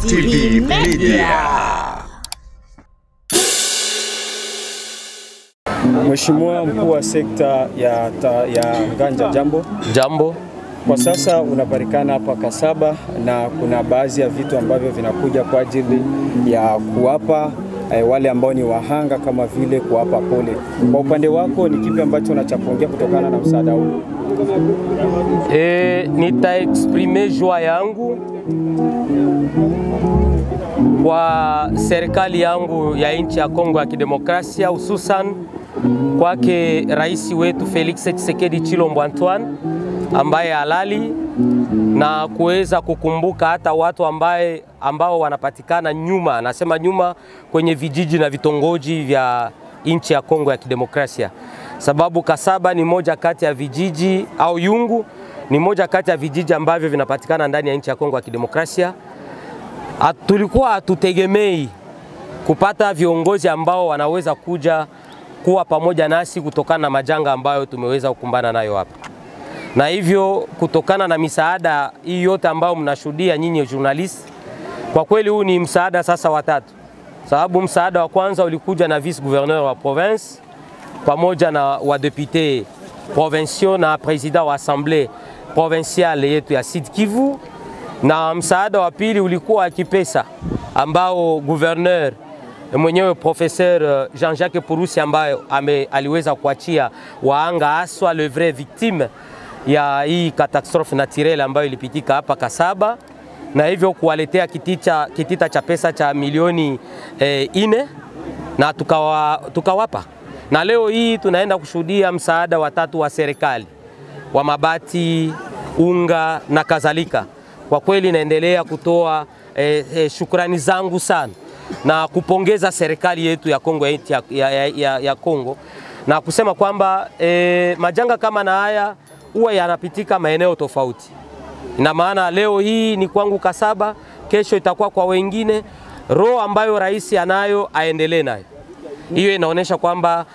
TV Media. Mheshimiwa mkuu wa sekta ya Nganja, jambo. Jambo. Kwa sasa unapatikana hapa Kasaba na kuna baadhi ya vitu ambavyo vinakuja kwa ajili ya kuwapa wale ambao ni wahanga, kama vile kuwapa pole. Kwa upande wako ni kipi ambacho unachapoongea kutokana na msaada huu? Nitaexprime joie yangu kwa serikali yangu ya nchi ya Kongo ya Kidemokrasia, hususan kwake rais wetu Felix Tshisekedi Tshilombo Antoine ambaye halali, na kuweza kukumbuka hata watu ambao wanapatikana nyuma, nasema nyuma, kwenye vijiji na vitongoji vya nchi ya Kongo ya Kidemokrasia. Sababu Kasaba ni moja kati ya vijiji, au Yungu ni moja kati ya vijiji ambavyo vinapatikana ndani ya nchi ya Kongo ya Kidemokrasia. Tulikuwa hatutegemei kupata viongozi ambao wanaweza kuja kuwa pamoja nasi kutokana na majanga ambayo tumeweza kukumbana nayo hapa. Na hivyo kutokana na misaada hii yote ambayo mnashuhudia nyinyi journalist, kwa kweli huu ni msaada sasa watatu. Sababu msaada wa kwanza ulikuja na vice gouverneur wa province pamoja na wa député provinciaux na president wa assemblée provinciale yetu ya Sud Kivu, na msaada wa pili ulikuwa kipesa ambao gouverneur mwenyewe professeur Jean-Jacques Purusi ambaye aliweza kuachia waanga haswa le vrai victime ya hii catastrophe naturelle ambayo ilipitika hapa Kasaba, na hivyo kuwaletea kitita cha pesa cha milioni 4 na tukawapa. Na leo hii tunaenda kushuhudia msaada watatu wa serikali wa mabati, unga na kadhalika. Kwa kweli naendelea kutoa shukrani zangu sana na kupongeza serikali yetu ya Kongo ya Kongo, na kusema kwamba majanga kama na haya huwa yanapitika maeneo tofauti. Ina maana leo hii ni kwangu Kasaba, kesho itakuwa kwa wengine. Roho ambayo rais anayo aendelee nayo. Hiyo inaonyesha kwamba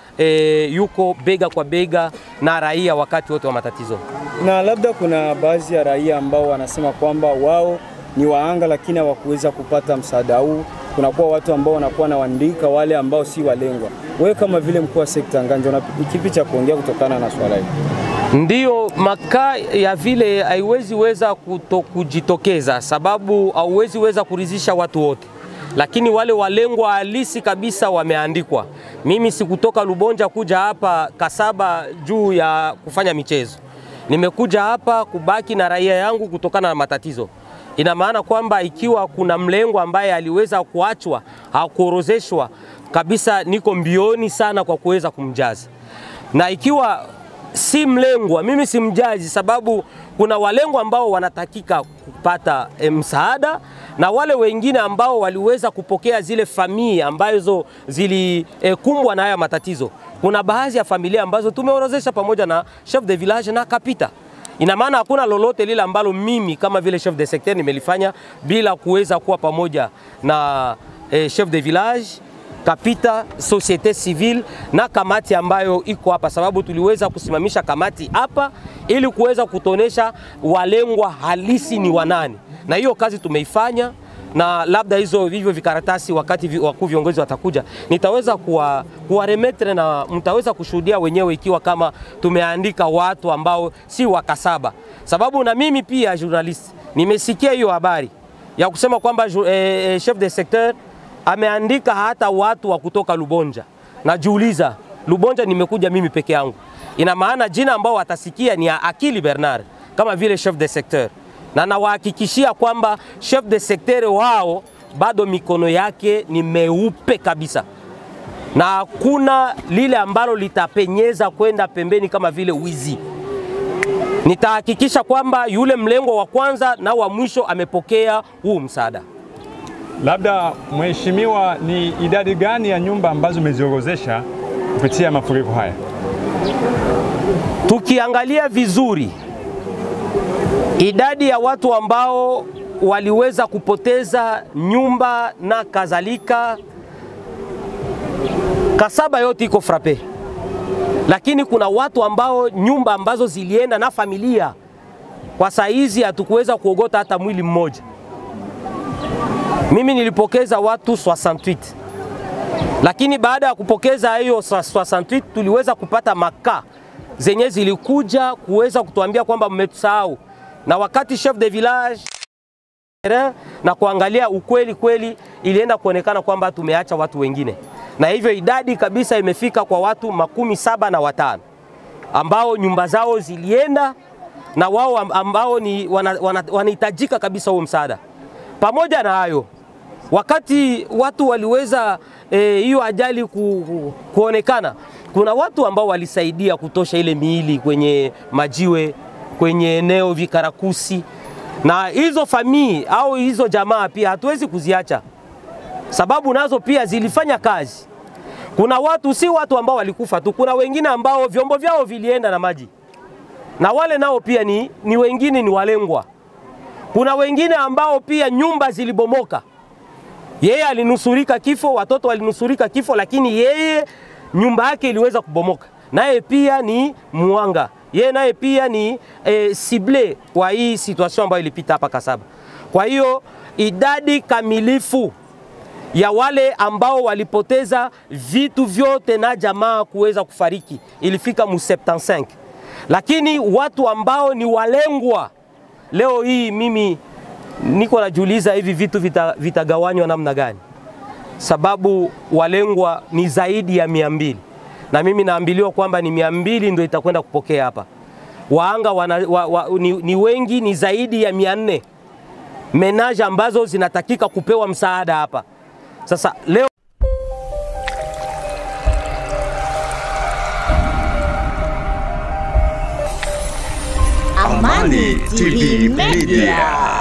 yuko bega kwa bega na raia wakati wote wa matatizo. Na labda kuna baadhi ya raia ambao wanasema kwamba wao ni waanga lakini hawakuweza kupata msaada huu. Kunakuwa watu ambao wanakuwa na waandika wale ambao si walengwa. Wewe kama vile mkuu wa sekta Nganja, una kipi cha kuongea kutokana na swala hili? Ndiyo, makaa ya vile haiwezi weza kujitokeza, sababu hauwezi weza kuridhisha watu wote. Lakini wale walengwa halisi kabisa wameandikwa. Mimi sikutoka Lubonja kuja hapa Kasaba juu ya kufanya michezo. Nimekuja hapa kubaki na raia yangu kutokana na matatizo. Ina maana kwamba ikiwa kuna mlengwa ambaye aliweza kuachwa au kuorozeshwa kabisa, niko mbioni sana kwa kuweza kumjaza. Na ikiwa si mlengwa, mimi si mjaji, sababu kuna walengwa ambao wanatakika kupata msaada, na wale wengine ambao waliweza kupokea zile familia ambazo zilikumbwa na haya matatizo. Kuna baadhi ya familia ambazo tumeorozesha pamoja na chef de village na kapita. Ina maana hakuna lolote lile ambalo mimi kama vile chef de secteur nimelifanya bila kuweza kuwa pamoja na chef de village, kapita, societe civile na kamati ambayo iko hapa, sababu tuliweza kusimamisha kamati hapa ili kuweza kutonesha walengwa halisi ni wanani. Na hiyo kazi tumeifanya, na labda hivyo vikaratasi wakati wakuu viongozi watakuja nitaweza kuwaremetre na mtaweza kushuhudia wenyewe ikiwa kama tumeandika watu ambao si wa Kasaba. Sababu na mimi pia journalist nimesikia hiyo habari ya kusema kwamba chef de secteur ameandika hata watu wa kutoka Lubonja. Najiuliza, Lubonja nimekuja mimi peke yangu. Ina maana jina ambao watasikia ni ya Akili Bernard kama vile chef de secteur. Na nawahakikishia kwamba chef de secteur wao bado mikono yake ni meupe kabisa. Na hakuna lile ambalo litapenyeza kwenda pembeni kama vile wizi. Nitahakikisha kwamba yule mlengo wa kwanza na wa mwisho amepokea huu msaada. Labda mheshimiwa, ni idadi gani ya nyumba ambazo umeziorozesha kupitia mafuriko haya? Tukiangalia vizuri idadi ya watu ambao waliweza kupoteza nyumba na kadhalika, Kasaba yote iko frappe. Lakini kuna watu ambao nyumba ambazo zilienda na familia, kwa saizi hatukuweza kuogota hata mwili mmoja. Mimi nilipokeza watu 68. Lakini baada ya kupokeza hiyo 68 tuliweza kupata makaa zenye zilikuja kuweza kutuambia kwamba mmetusahau. Na wakati chef de village na kuangalia ukweli kweli, ilienda kuonekana kwamba tumeacha watu wengine. Na hivyo idadi kabisa imefika kwa watu 75 ambao nyumba zao zilienda na wao ambao ni wanahitajika kabisa huo msaada. Pamoja na hayo, wakati watu waliweza hiyo ajali kuonekana, kuna watu ambao walisaidia kutosha ile miili kwenye majiwe, kwenye eneo Vikarakusi, na hizo famii au hizo jamaa pia hatuwezi kuziacha, sababu nazo pia zilifanya kazi. Kuna watu, si watu ambao walikufa tu, kuna wengine ambao vyombo vyao vilienda na maji, na wale nao pia ni wengine ni walengwa. Kuna wengine ambao pia nyumba zilibomoka, yeye alinusurika kifo, watoto walinusurika kifo, lakini yeye nyumba yake iliweza kubomoka, naye pia ni muanga. Yeye naye pia ni cible kwa hii situation ambayo ilipita hapa Kasaba. Kwa hiyo idadi kamilifu ya wale ambao walipoteza vitu vyote na jamaa kuweza kufariki ilifika mu 75. Lakini watu ambao ni walengwa, leo hii mimi niko najiuliza hivi vitu vitagawanywa namna gani? Sababu walengwa ni zaidi ya 200. Na mimi naambiliwa kwamba ni 200 ndio itakwenda kupokea hapa. Waanga ni wengi, ni zaidi ya 400 menaje ambazo zinatakika kupewa msaada hapa. Sasa leo Amani TV Media.